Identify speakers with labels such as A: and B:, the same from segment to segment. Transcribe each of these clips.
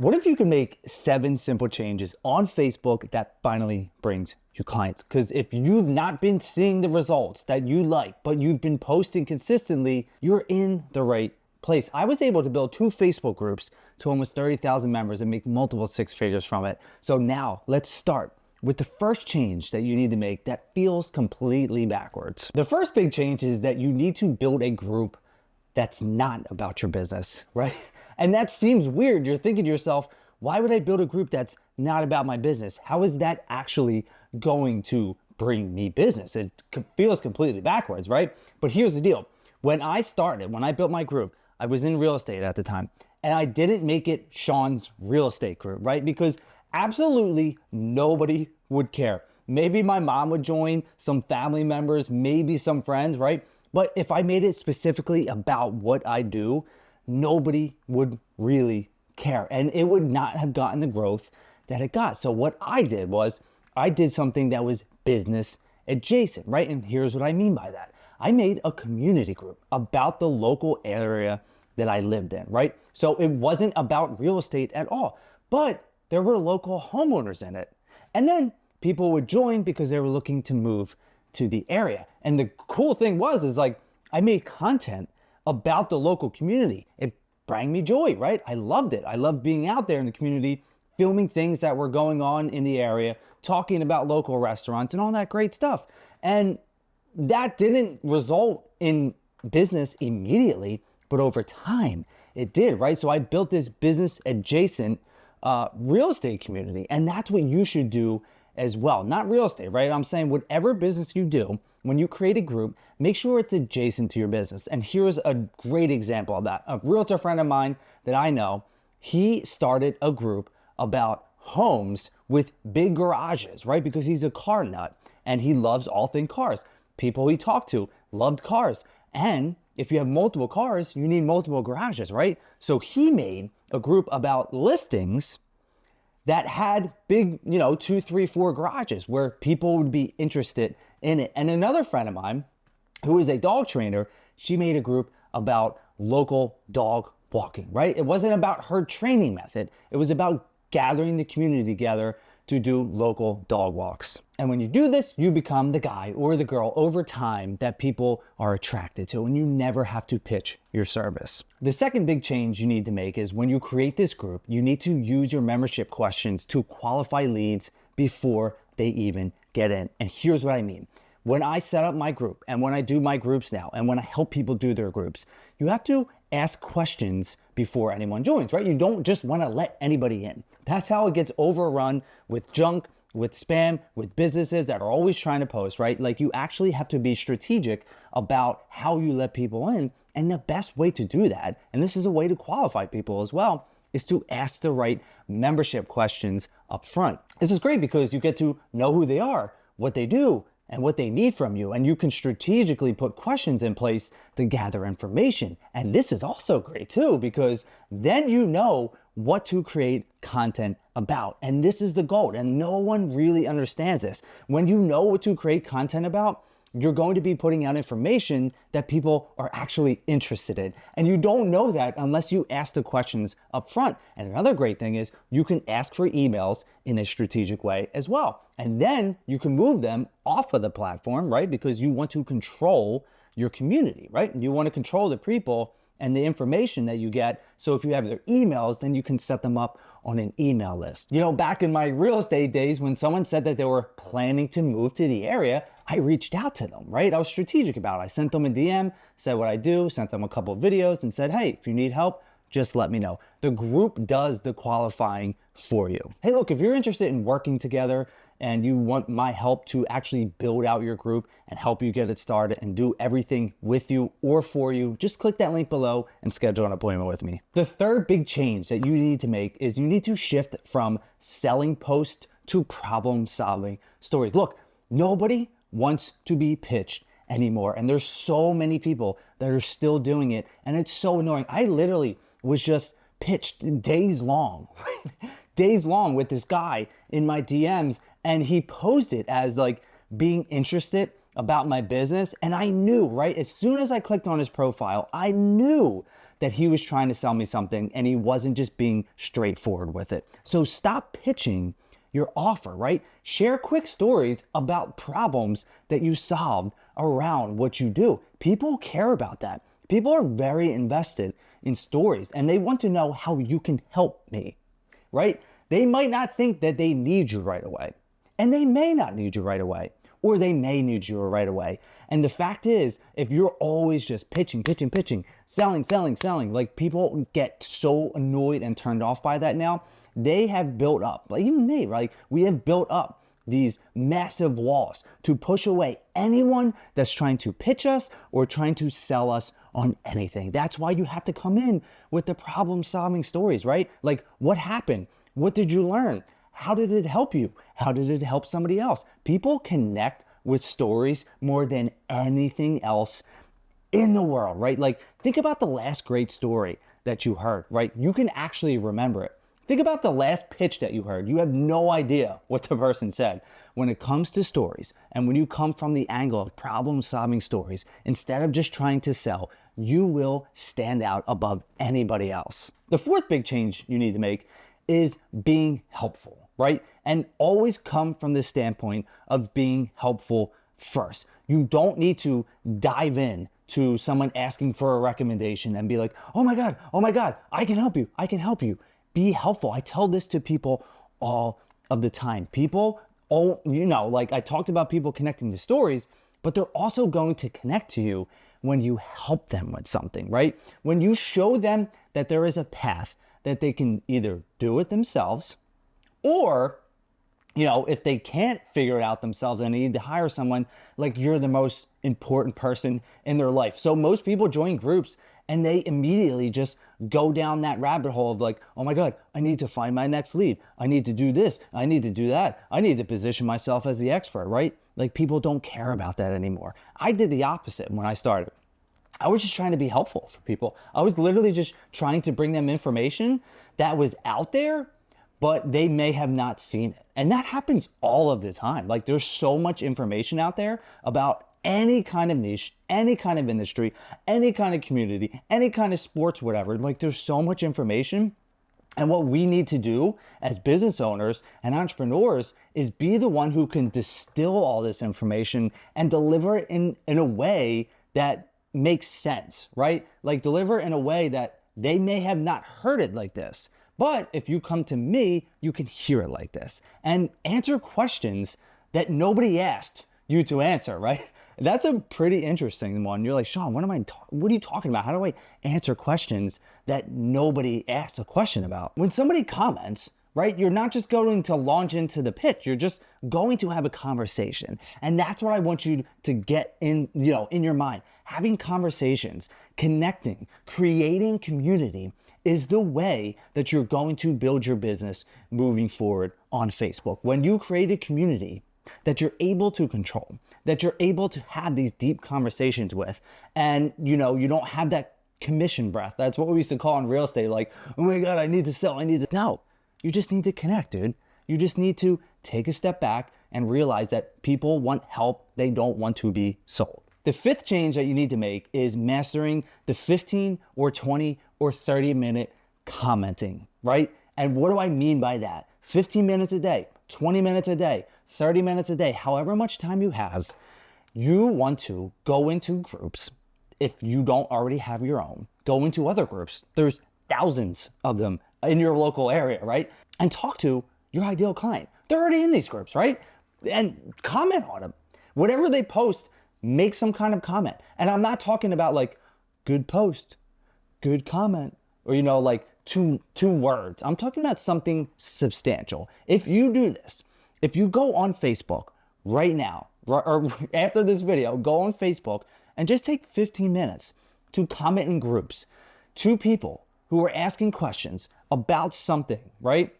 A: What if you could make 7 simple changes on Facebook that finally brings you clients? Because if you've not been seeing the results that you like, but you've been posting consistently, you're in the right place. I was able to build 2 Facebook groups to almost 30,000 members and make multiple 6 figures from it. So now let's start with the first change that you need to make that feels completely backwards. The first big change is that you need to build a group that's not about your business, right? And that seems weird. You're thinking to yourself, why would I build a group that's not about my business? How is that actually going to bring me business? It feels completely backwards, right? But here's the deal. When I built my group, I was in real estate at the time, and I didn't make it Sean's real estate group, right? Because absolutely nobody would care. Maybe my mom would join, some family members, maybe some friends, right? But if I made it specifically about what I do, nobody would really care, and it would not have gotten the growth that it got. So what I did was I did something that was business adjacent, right? And here's what I mean by that. I made a community group about the local area that I lived in, right? So it wasn't about real estate at all, but there were local homeowners in it. And then people would join because they were looking to move to the area. And the cool thing is like, I made content about the local community. It brought me joy, right? I loved it. I loved being out there in the community, filming things that were going on in the area, talking about local restaurants and all that great stuff. And that didn't result in business immediately, but over time it did, right? So I built this business adjacent real estate community, and that's what you should do as well. Not real estate, right? I'm saying whatever business you do, when you create a group, make sure it's adjacent to your business. And here's a great example of that. A realtor friend of mine that I know, he started a group about homes with big garages, right? Because he's a car nut and he loves all things cars. People he talked to loved cars. And if you have multiple cars, you need multiple garages, right? So he made a group about listings that had big, 2, 3, 4 garages where people would be interested in it. And another friend of mine who is a dog trainer, she made a group about local dog walking, right? It wasn't about her training method. It was about gathering the community together to do local dog walks. And when you do this, you become the guy or the girl over time that people are attracted to, and you never have to pitch your service. The second big change you need to make is when you create this group, you need to use your membership questions to qualify leads before they even get in. And here's what I mean. When I set up my group and when I do my groups now and when I help people do their groups, you have to ask questions before anyone joins, right? You don't just want to let anybody in. That's how it gets overrun with junk, with spam, with businesses that are always trying to post, right? Like you actually have to be strategic about how you let people in. And the best way to do that, and this is a way to qualify people as well, is to ask the right membership questions up front. This is great because you get to know who they are, what they do, and what they need from you. And you can strategically put questions in place to gather information. And this is also great too, because then you know what to create content about. And this is the goal. And no one really understands this. When you know what to create content about, you're going to be putting out information that people are actually interested in. And you don't know that unless you ask the questions up front. And another great thing is you can ask for emails in a strategic way as well. And then you can move them off of the platform, right? Because you want to control your community, right? You want to control the people and the information that you get. So if you have their emails, then you can set them up on an email list. Back in my real estate days, when someone said that they were planning to move to the area, I reached out to them, right? I was strategic about it. I sent them a DM, said what I do, sent them a couple of videos and said, hey, if you need help, just let me know. The group does the qualifying for you. Hey, look, if you're interested in working together and you want my help to actually build out your group and help you get it started and do everything with you or for you, just click that link below and schedule an appointment with me. The third big change that you need to make is you need to shift from selling posts to problem-solving stories. Look, nobody wants to be pitched anymore. And there's so many people that are still doing it. And it's so annoying. I literally was just pitched days long, days long with this guy in my DMs. And he posted as like being interested about my business. And I knew, right? As soon as I clicked on his profile, I knew that he was trying to sell me something and he wasn't just being straightforward with it. So stop pitching your offer, right? Share quick stories about problems that you solved around what you do. People care about that. People are very invested in stories and they want to know how you can help me, right? They might not think that they need you right away, and they may not need you right away, or they may need you right away. And the fact is, if you're always just pitching, selling, like people get so annoyed and turned off by that now. They have built up, like even me, right? We have built up these massive walls to push away anyone that's trying to pitch us or trying to sell us on anything. That's why you have to come in with the problem-solving stories, right? Like, what happened? What did you learn? How did it help you? How did it help somebody else? People connect with stories more than anything else in the world, right? Like, think about the last great story that you heard, right? You can actually remember it. Think about the last pitch that you heard. You have no idea what the person said. When it comes to stories, and when you come from the angle of problem-solving stories, instead of just trying to sell, you will stand out above anybody else. The fourth big change you need to make is being helpful, right? And always come from the standpoint of being helpful first. You don't need to dive in to someone asking for a recommendation and be like, oh my God, I can help you. Be helpful. I tell this to people all of the time. People, like I talked about people connecting to stories, but they're also going to connect to you when you help them with something, right? When you show them that there is a path that they can either do it themselves, or, if they can't figure it out themselves and they need to hire someone, like you're the most important person in their life. So most people join groups and they immediately just go down that rabbit hole of like, oh my God, I need to find my next lead. I need to do this. I need to do that. I need to position myself as the expert, right? Like people don't care about that anymore. I did the opposite when I started. I was just trying to be helpful for people. I was literally just trying to bring them information that was out there, but they may have not seen it. And that happens all of the time. Like there's so much information out there about any kind of niche, any kind of industry, any kind of community, any kind of sports, whatever. Like there's so much information. And what we need to do as business owners and entrepreneurs is be the one who can distill all this information and deliver it in a way that makes sense, right? Like deliver in a way that they may have not heard it like this. But if you come to me, you can hear it like this and answer questions that nobody asked you to answer, right? That's a pretty interesting one. You're like, Sean, what are you talking about? How do I answer questions that nobody asked a question about? When somebody comments, right, you're not just going to launch into the pitch. You're just going to have a conversation. And that's what I want you to get in your mind. Having conversations, connecting, creating community is the way that you're going to build your business moving forward on Facebook. When you create a community that you're able to control, that you're able to have these deep conversations with, and you don't have that commission breath. That's what we used to call in real estate, like, oh my God, I need to sell, No, you just need to connect, dude. You just need to take a step back and realize that people want help. They don't want to be sold. The fifth change that you need to make is mastering the 15 or 20 or 30 minute commenting, right? And what do I mean by that? 15 minutes a day, 20 minutes a day, 30 minutes a day, however much time you have, you want to go into groups. If you don't already have your own, go into other groups. There's thousands of them in your local area, right? And talk to your ideal client. They're already in these groups, right? And comment on them. Whatever they post, make some kind of comment. And I'm not talking about like good post, good comment, or like two words. I'm talking about something substantial. If you do this, if you go on Facebook right now, or after this video, go on Facebook and just take 15 minutes to comment in groups to people who are asking questions about something, right?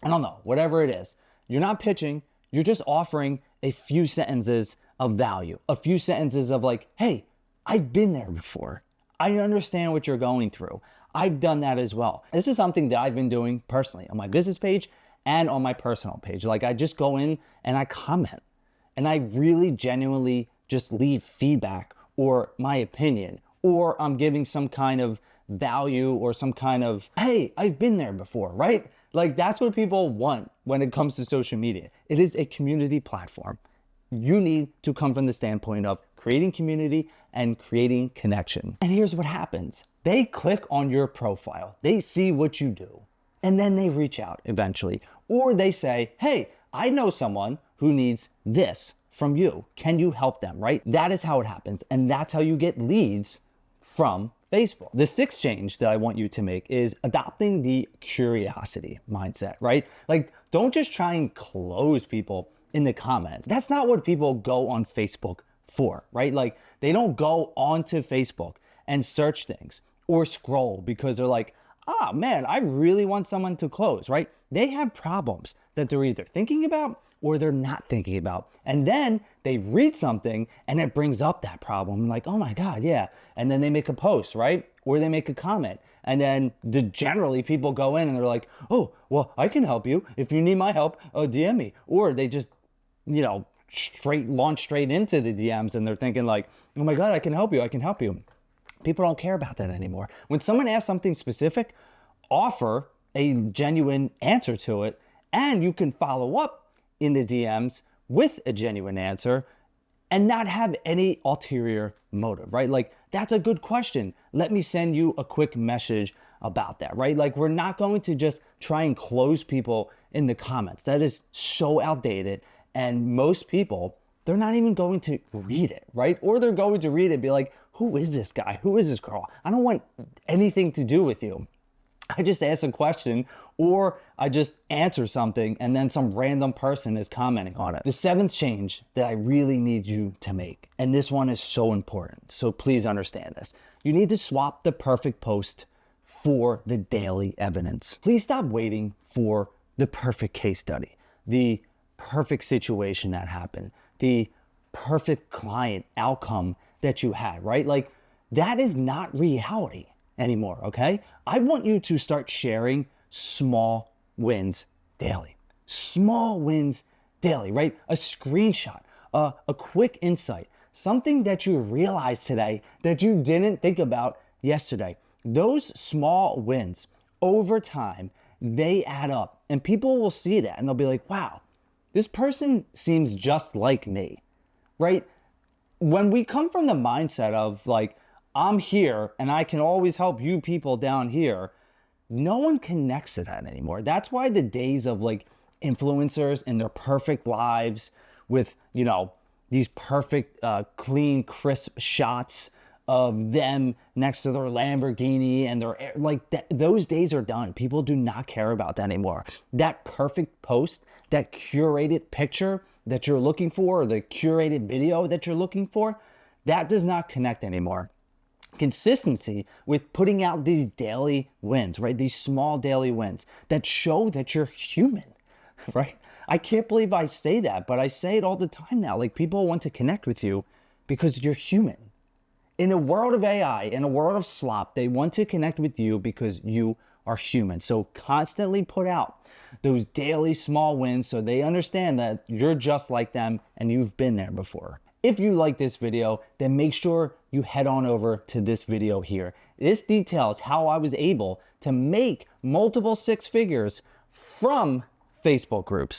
A: I don't know, whatever it is. You're not pitching, you're just offering a few sentences of value, a few sentences of like, hey, I've been there before. I understand what you're going through. I've done that as well. This is something that I've been doing personally on my business page and on my personal page. Like I just go in and I comment and I really genuinely just leave feedback or my opinion, or I'm giving some kind of value or some kind of, hey, I've been there before, right? Like that's what people want when it comes to social media. It is a community platform. You need to come from the standpoint of creating community and creating connection. And here's what happens. They click on your profile, they see what you do, and then they reach out eventually. Or they say, hey, I know someone who needs this from you. Can you help them, right? That is how it happens. And that's how you get leads from Facebook. The sixth change that I want you to make is adopting the curiosity mindset, right? Like, don't just try and close people in the comments. That's not what people go on Facebook for, right? Like, they don't go onto Facebook and search things or scroll because they're like, ah, man, I really want someone to close, right? They have problems that they're either thinking about or they're not thinking about. And then they read something and it brings up that problem. Like, oh my God, yeah. And then they make a post, right? Or they make a comment. And then generally people go in and they're like, oh, well, I can help you. If you need my help, DM me. Or they just, launch straight into the DMs and they're thinking like, oh my God, I can help you. I can help you. People don't care about that anymore. When someone asks something specific, offer a genuine answer to it, and you can follow up in the DMs with a genuine answer and not have any ulterior motive, right? Like, that's a good question. Let me send you a quick message about that, right? Like, we're not going to just try and close people in the comments. That is so outdated. And most people, they're not even going to read it, right? Or they're going to read it and be like, who is this guy? Who is this girl? I don't want anything to do with you. I just ask a question or I just answer something and then some random person is commenting on it. The seventh change that I really need you to make, and this one is so important, so please understand this. You need to swap the perfect post for the daily evidence. Please stop waiting for the perfect case study, the perfect situation that happened, the perfect client outcome that you had, right? Like, that is not reality anymore, okay? I want you to start sharing small wins daily. Small wins daily, right? A screenshot, a quick insight, something that you realized today that you didn't think about yesterday. Those small wins over time, they add up and people will see that and they'll be like, wow, this person seems just like me, right? When we come from the mindset of like, I'm here and I can always help you people down here, no one connects to that anymore. That's why the days of like influencers and their perfect lives with, these perfect, clean, crisp shots of them next to their Lamborghini and their, those days are done. People do not care about that anymore. That perfect post, that curated picture that you're looking for, or the curated video that you're looking for, that does not connect anymore. Consistency with putting out these daily wins, right? These small daily wins that show that you're human, right? I can't believe I say that, but I say it all the time now. Like, people want to connect with you because you're human. In a world of AI, in a world of slop, they want to connect with you because you are human. So constantly put out those daily small wins so they understand that you're just like them and you've been there before. If you like this video, then make sure you head on over to this video here. This details how I was able to make multiple six figures from Facebook groups.